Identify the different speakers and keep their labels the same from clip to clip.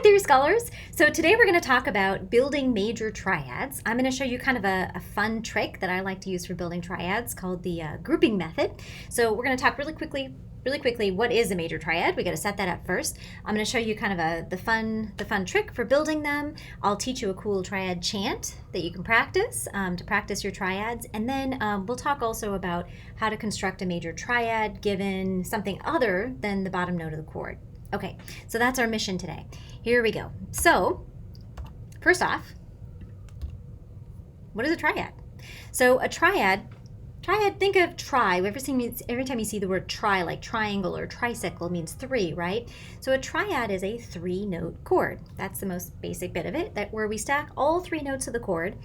Speaker 1: there, scholars. So today we're going to talk about building major triads. I'm going to show you kind of a fun trick that I like to use for building triads called the grouping method. So we're going to talk really quickly, what is a major triad? We got to set that up first. I'm going to show you kind of the fun trick for building them. I'll teach you a cool triad chant that you can practice to practice your triads, and then we'll talk also about how to construct a major triad given something other than the bottom note of the chord. Okay, so that's our mission today. Here we go. So, first off, what is a triad? So a triad, think of tri. Every time you see the word tri, like triangle or tricycle, means three, right? So a triad is a 3-note chord. That's the most basic bit of it, where we stack all 3 notes of the chord.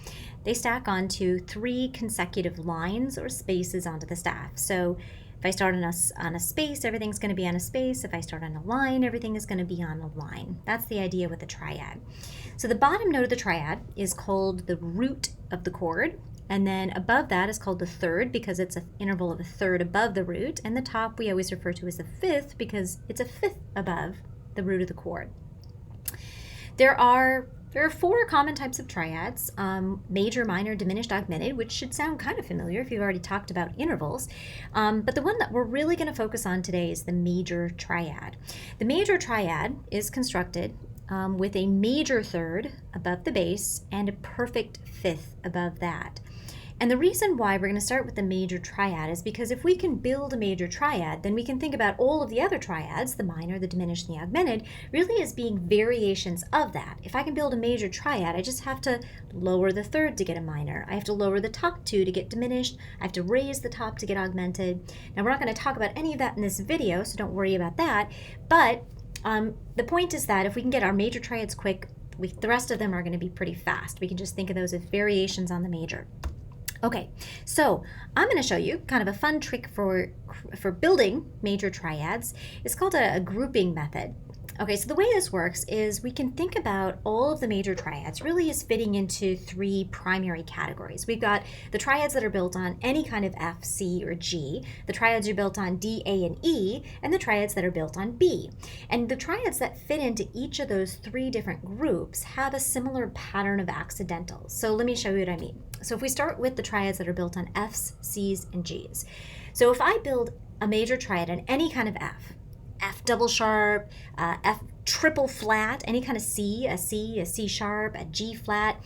Speaker 1: They stack onto 3 consecutive lines or spaces onto the staff. So if I start on a space, everything's going to be on a space. If I start on a line, everything is going to be on a line. That's the idea with a triad. So the bottom note of the triad is called the root of the chord. And then above that is called the third because it's an interval of a third above the root. And the top we always refer to as the fifth because it's a fifth above the root of the chord. There are 4 common types of triads, major, minor, diminished, augmented, which should sound kind of familiar if you've already talked about intervals. But the one that we're really going to focus on today is the major triad. The major triad is constructed with a major third above the bass and a perfect fifth above that. And the reason why we're going to start with the major triad is because if we can build a major triad, then we can think about all of the other triads, the minor, the diminished, and the augmented, really as being variations of that. If I can build a major triad, I just have to lower the third to get a minor. I have to lower the top 2 to get diminished. I have to raise the top to get augmented. Now, we're not going to talk about any of that in this video, so don't worry about that. But the point is that if we can get our major triads quick, the rest of them are going to be pretty fast. We can just think of those as variations on the major. Okay, so I'm going to show you kind of a fun trick for building major triads. It's called a grouping method. Okay, so the way this works is we can think about all of the major triads really as fitting into 3 primary categories. We've got the triads that are built on any kind of F, C, or G. The triads are built on D, A, and E, and the triads that are built on B. And the triads that fit into each of those 3 different groups have a similar pattern of accidentals. So let me show you what I mean. So if we start with the triads that are built on Fs, Cs, and Gs. So if I build a major triad on any kind of F double sharp, F triple flat, any kind of C, a C sharp, a G flat,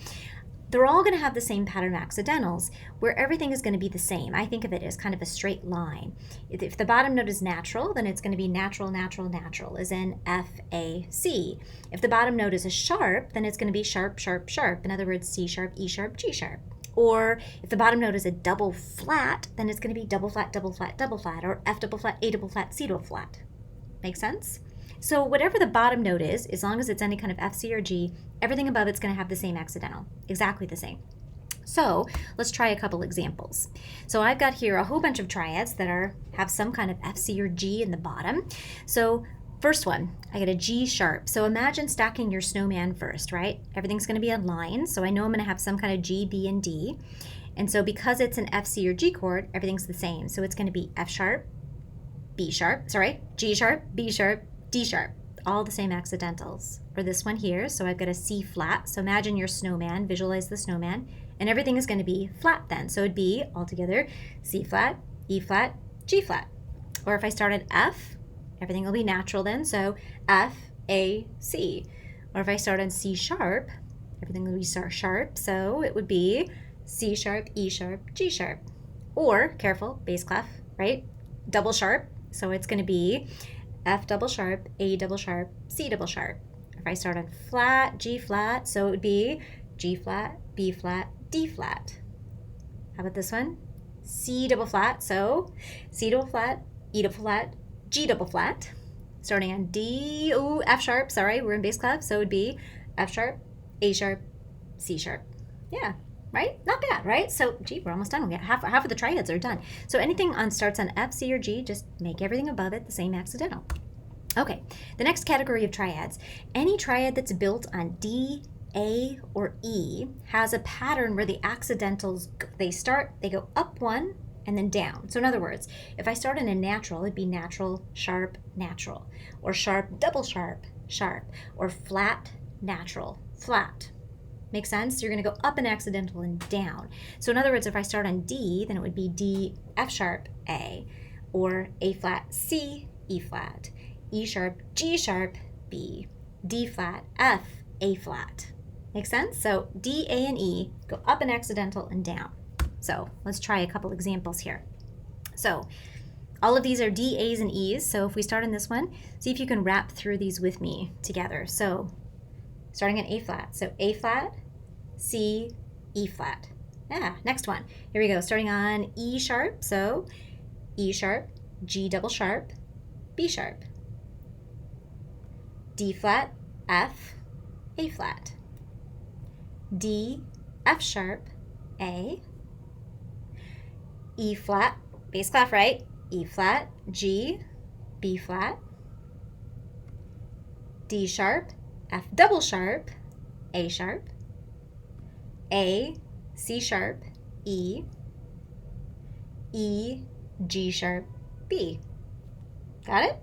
Speaker 1: they're all going to have the same pattern of accidentals where everything is going to be the same. I think of it as kind of a straight line. If the bottom note is natural, then it's going to be natural, natural, natural, as in F, A, C. If the bottom note is a sharp, then it's going to be sharp, sharp, sharp. In other words, C sharp, E sharp, G sharp. Or if the bottom note is a double flat, then it's going to be double flat, double flat, double flat, or F double flat, A double flat, C double flat. Make sense? So whatever the bottom note is, as long as it's any kind of F, C, or G, everything above it's going to have the same accidental, exactly the same. So let's try a couple examples. So I've got here a whole bunch of triads that have some kind of F, C, or G in the bottom. So first one, I get a G sharp. So imagine stacking your snowman first, right? Everything's going to be on lines, so I know I'm going to have some kind of G, B, and D. And so because it's an F, C, or G chord, everything's the same. So it's going to be F sharp, G sharp, B sharp, D sharp, all the same accidentals. For this one here, so I've got a C flat. So imagine your snowman, visualize the snowman, and everything is going to be flat then. So it'd be altogether C flat, E flat, G flat. Or if I start at F, everything will be natural then, so F, A, C. Or if I start on C sharp, everything will be sharp, so it would be C sharp, E sharp, G sharp. Or, careful, bass clef, right? Double sharp. So it's going to be F double sharp, A double sharp, C double sharp. If I start on flat, G flat, so it would be G flat, B flat, D flat. How about this one? C double flat, so C double flat, E double flat, G double flat. Starting on D, F sharp, sorry, we're in bass clef, so it would be F sharp, A sharp, C sharp. Yeah. Right? Not bad, right? So, gee, we're almost done. We got half of the triads are done. So anything starts on F, C, or G, just make everything above it the same accidental. Okay, the next category of triads. Any triad that's built on D, A, or E has a pattern where the accidentals, they go up one and then down. So in other words, if I start in a natural, it'd be natural, sharp, natural. Or sharp, double sharp, sharp, or flat, natural, flat. Make sense? You're going to go up an accidental and down. So in other words, if I start on D, then it would be D, F sharp, A, or A flat, C, E flat, E sharp, G sharp, B, D flat, F, A flat. Make sense? So D, A, and E go up an accidental and down. So let's try a couple examples here. So all of these are D, A's, and E's. So if we start on this one, see if you can rap through these with me together. So starting on A flat. So A flat, C, E flat. Yeah, next one. Here we go. Starting on E sharp. So E sharp, G double sharp, B sharp. D flat, F, A flat. D, F sharp, A. E flat, bass clef, right? E flat, G, B flat. D sharp, F double sharp, A sharp. A, C sharp, E. E, G sharp, B. Got it?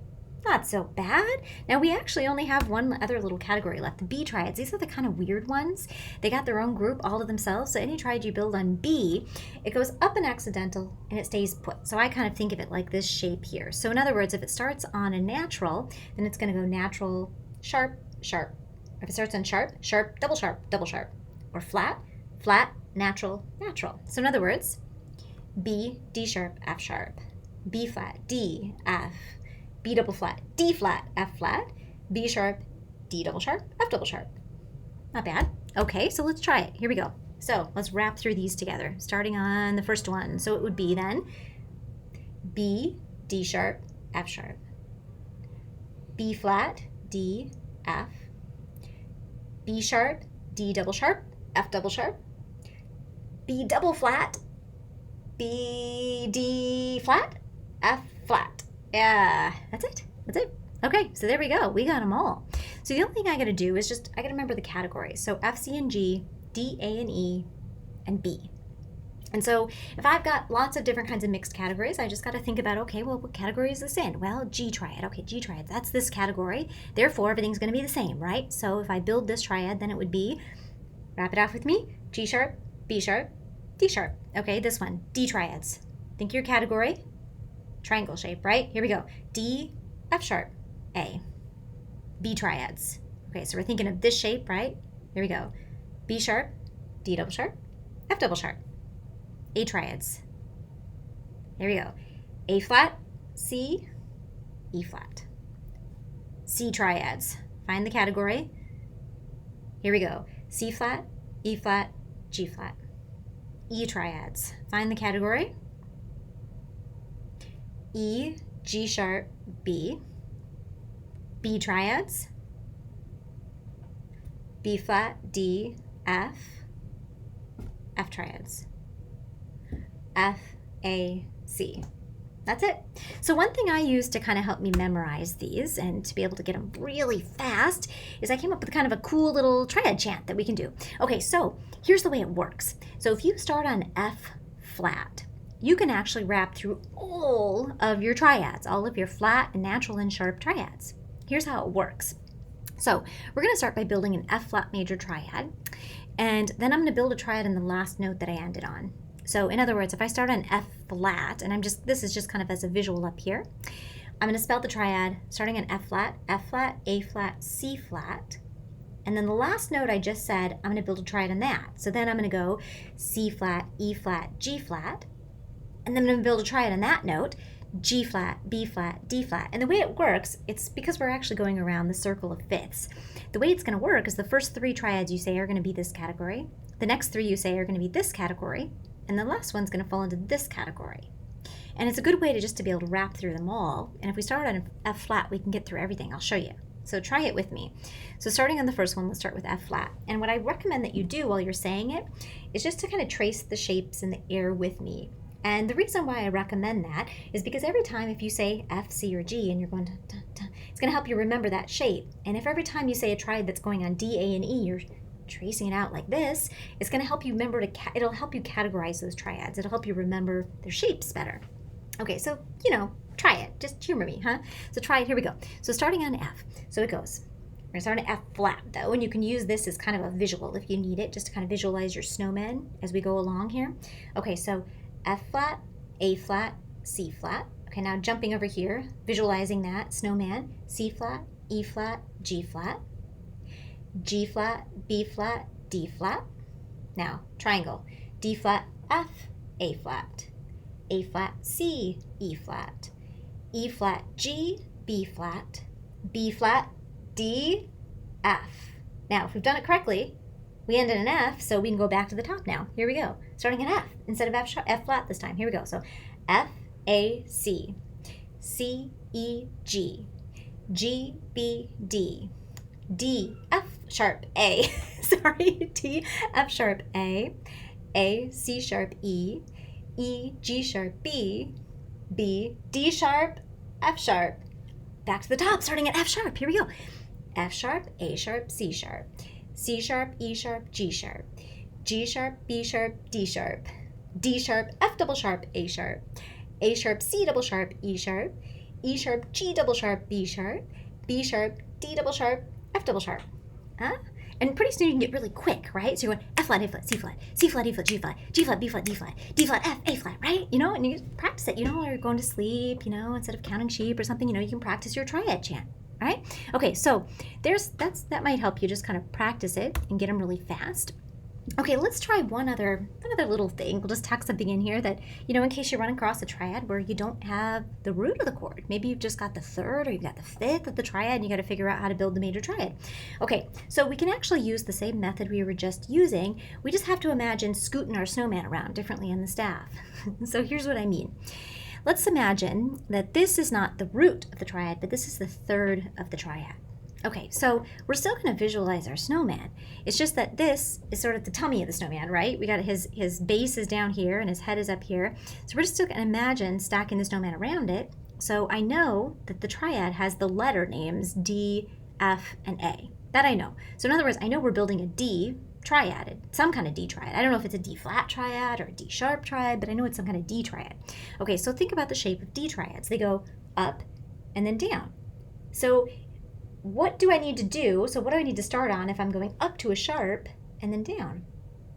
Speaker 1: Not so bad. Now we actually only have one other little category left, the B triads. These are the kind of weird ones. They got their own group all to themselves. So any triad you build on B, it goes up an accidental and it stays put. So I kind of think of it like this shape here. So in other words, if it starts on a natural, then it's going to go natural, sharp, sharp. If it starts on sharp, sharp, double sharp, double sharp. Or flat, flat, natural, natural. So in other words, B, D sharp, F sharp. B flat, D, F. B double flat, D flat, F flat, B sharp, D double sharp, F double sharp. Not bad. Okay, so let's try it. Here we go. So let's wrap through these together, starting on the first one. So it would be then B, D sharp, F sharp, B flat, D, F, B sharp, D double sharp, F double sharp, B double flat, B, D flat, F flat. Yeah, that's it. That's it. Okay, so there we go. We got them all. So the only thing I got to do is just, I got to remember the categories. So F, C, and G, D, A, and E, and B. And so if I've got lots of different kinds of mixed categories, I just got to think about, okay, well, what category is this in? Well, G triad. Okay, G triad, that's this category. Therefore, everything's going to be the same, right? So if I build this triad, then it would be, wrap it off with me, G sharp, B sharp, D sharp. Okay, this one, D triads. Think your category. Triangle shape, right? Here we go. D, F sharp, A. B triads. Okay, so we're thinking of this shape, right? Here we go. B sharp, D double sharp, F double sharp. A triads. Here we go. A flat, C, E flat. C triads. Find the category. Here we go. C flat, E flat, G flat. E triads. Find the category. E, G sharp, B. B triads. B flat, D, F. F triads. F, A, C. That's it. So one thing I use to kind of help me memorize these and to be able to get them really fast is I came up with kind of a cool little triad chant that we can do. Okay, so here's the way it works. So if you start on F flat, you can actually wrap through all of your triads, all of your flat and natural and sharp triads. Here's how it works. So we're going to start by building an F flat major triad, and then I'm going to build a triad in the last note that I ended on. So in other words, if I start on F flat, and this is just kind of as a visual up here, I'm going to spell the triad starting on F flat, A flat, C flat, and then the last note I just said, I'm going to build a triad on that. So then I'm going to go C flat, E flat, G flat, and then I'm going to build a triad on that note, G flat, B flat, D flat. And the way it works, it's because we're actually going around the circle of fifths. The way it's going to work is the first three triads you say are going to be this category, the next three you say are going to be this category, and the last one's going to fall into this category. And it's a good way to just to be able to wrap through them all. And if we start on F flat, we can get through everything. I'll show you. So try it with me. So starting on the first one, let's start with F flat. And what I recommend that you do while you're saying it is just to kind of trace the shapes in the air with me. And the reason why I recommend that is because every time if you say F, C, or G and you're going to, it's going to help you remember that shape. And if every time you say a triad that's going on D, A, and E, you're tracing it out like this, it's going to help you remember it'll help you categorize those triads. It'll help you remember their shapes better. Okay, so, try it. Just humor me, huh? So try it. Here we go. So starting on F. So it goes We're going to start at F flat though, and you can use this as kind of a visual if you need it, just to kind of visualize your snowman as we go along here. Okay, so F flat, A flat, C flat. Okay, now jumping over here, visualizing that snowman, C flat, E flat, G flat, G flat, B flat, D flat. Now triangle, D flat, F, A flat, C, E flat, G, B flat, D, F. Now, if we've done it correctly, we end in an F, so we can go back to the top now. Here we go. Starting at F instead of F flat this time. Here we go. So F, A, C, E, G, B, D, F sharp, A. Sorry, D, F sharp, A, C sharp, E, G sharp, B, D sharp, F sharp. Back to the top, starting at F sharp. Here we go. F sharp, A sharp, C sharp, E sharp, G sharp, B sharp, D sharp, F double sharp, A sharp, C double sharp, E sharp, G double sharp, B sharp, D double sharp, F double sharp. And pretty soon you can get really quick, right? So you're going F flat, A flat, C flat, C flat, E flat, G flat, G flat, B flat, D flat, D flat, F, A flat, right? You know, and you practice it, you know, while you're going to sleep, you know, instead of counting sheep or something, you know, you can practice your triad chant, all right? Okay, so that might help you just kind of practice it and get them really fast. Okay, let's try one other little thing. We'll just tuck something in here that, you know, in case you run across a triad where you don't have the root of the chord. Maybe you've just got the third or you've got the fifth of the triad and you got to figure out how to build the major triad. Okay, so we can actually use the same method we were just using. We just have to imagine scooting our snowman around differently in the staff. So here's what I mean. Let's imagine that this is not the root of the triad, but this is the third of the triad. Okay, so we're still going to visualize our snowman. It's just that this is sort of the tummy of the snowman, right? We got his base is down here and his head is up here. So we're just still going to imagine stacking the snowman around it. So I know that the triad has the letter names D, F, and A. That I know. So in other words, I know we're building a D triad, some kind of D triad. I don't know if it's a D flat triad or a D sharp triad, but I know it's some kind of D triad. Okay, so think about the shape of D triads. They go up and then down. So what do I need to do? So what do I need to start on if I'm going up to a sharp and then down?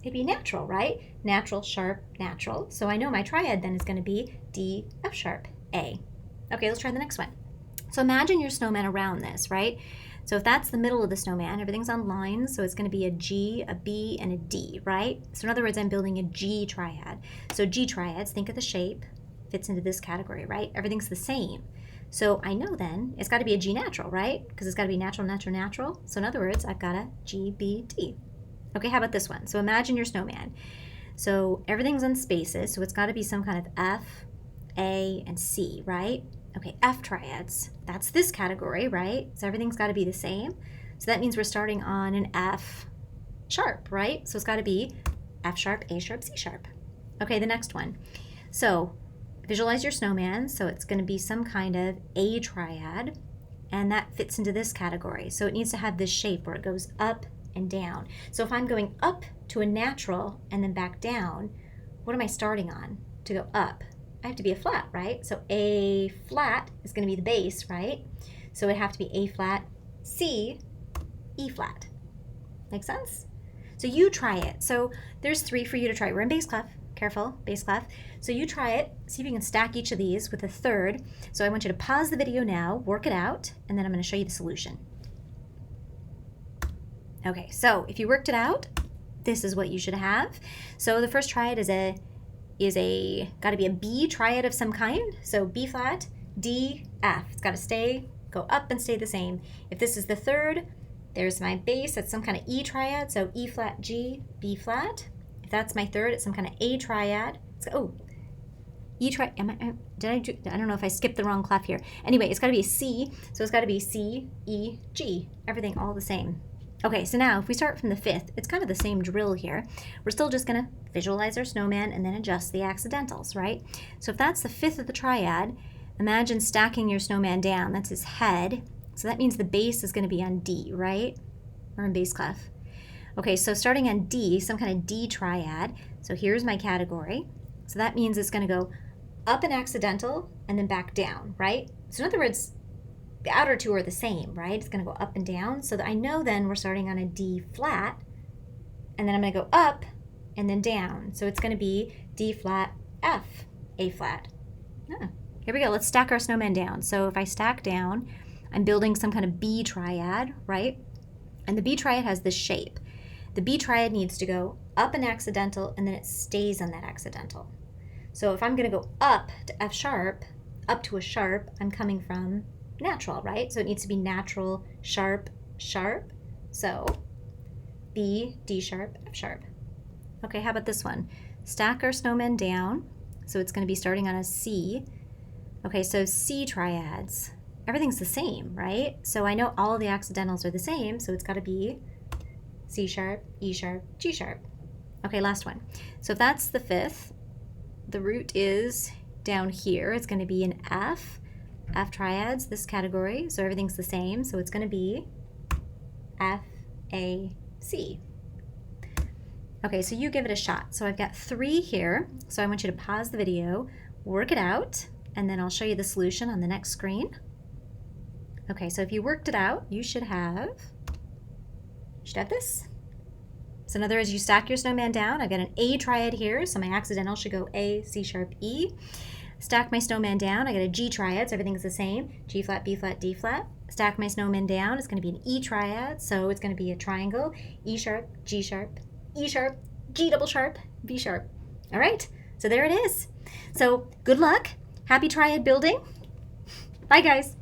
Speaker 1: It'd be natural, right? Natural, sharp, natural. So I know my triad then is going to be D, F sharp, A. Okay, let's try the next one. So imagine your snowman around this, right? So if that's the middle of the snowman, everything's on lines, so it's going to be a G, a B, and a D, right? So in other words, I'm building a G triad. So G triads, think of the shape, fits into this category, right? Everything's the same. So I know then it's got to be a G natural, right? Because it's got to be natural, natural, natural. So in other words, I've got a G, B, D. Okay, how about this one? So imagine your snowman. So everything's on spaces, so it's got to be some kind of F, A, and C, right? Okay, F triads. That's this category, right? So everything's got to be the same. So that means we're starting on an F sharp, right? So it's got to be F sharp, A sharp, C sharp. Okay, the next one. So visualize your snowman. So it's going to be some kind of A triad, and that fits into this category. So it needs to have this shape where it goes up and down. So if I'm going up to a natural and then back down, what am I starting on to go up? I have to be a flat, right? So A flat is going to be the base, right? So it'd have to be A flat, C, E flat. Make sense? So you try it. So there's 3 for you to try. We're in bass clef. Careful, bass clef. So you try it. See if you can stack each of these with a third. So I want you to pause the video now, work it out, and then I'm going to show you the solution. Okay, so if you worked it out, this is what you should have. So the first triad is got to be a B triad of some kind. So B flat, D, F. It's got to go up and stay the same. If this is the third, there's my bass. That's some kind of E triad. So E flat, G, B flat. If that's my third, it's some kind of A triad. E triad. I don't know if I skipped the wrong clef here. Anyway, it's got to be a C. So it's got to be C, E, G. Everything all the same. Okay, so now if we start from the fifth, it's kind of the same drill here. We're still just going to visualize our snowman and then adjust the accidentals, right? So if that's the fifth of the triad, imagine stacking your snowman down. That's his head. So that means the bass is going to be on D, right? Or in bass clef. Okay, so starting on D, some kind of D triad. So here's my category. So that means it's going to go up an accidental and then back down, right? So in other words, the outer two are the same, right? It's going to go up and down. So that I know then we're starting on a D flat, and then I'm going to go up and then down. So it's going to be D flat, F, A flat. Ah, here we go. Let's stack our snowman down. So if I stack down, I'm building some kind of B triad, right? And the B triad has this shape. The B triad needs to go up an accidental, and then it stays on that accidental. So if I'm going to go up to F sharp, up to a sharp, I'm coming from natural, right? So it needs to be natural, sharp, sharp. So B, D sharp, F sharp. Okay, how about this one? Stack our snowman down. So it's going to be starting on a C. Okay, so C triads. Everything's the same, right? So I know all of the accidentals are the same, so it's got to be C sharp, E sharp, G sharp. Okay, last one. So if that's the fifth, the root is down here. It's going to be an F. F triads, this category, so everything's the same. So it's going to be F, A, C. Okay, so you give it a shot. So I've got 3 here. So I want you to pause the video, work it out, and then I'll show you the solution on the next screen. Okay, so if you worked it out, you should have this. So in other words, you stack your snowman down. I've got an A triad here, so my accidental should go A, C sharp, E. Stack my snowman down. I got a G triad, so everything's the same. G flat, B flat, D flat. Stack my snowman down. It's going to be an E triad, so it's going to be a triangle. E sharp, G sharp, E sharp, G double sharp, B sharp. All right, so there it is. So good luck. Happy triad building. Bye, guys.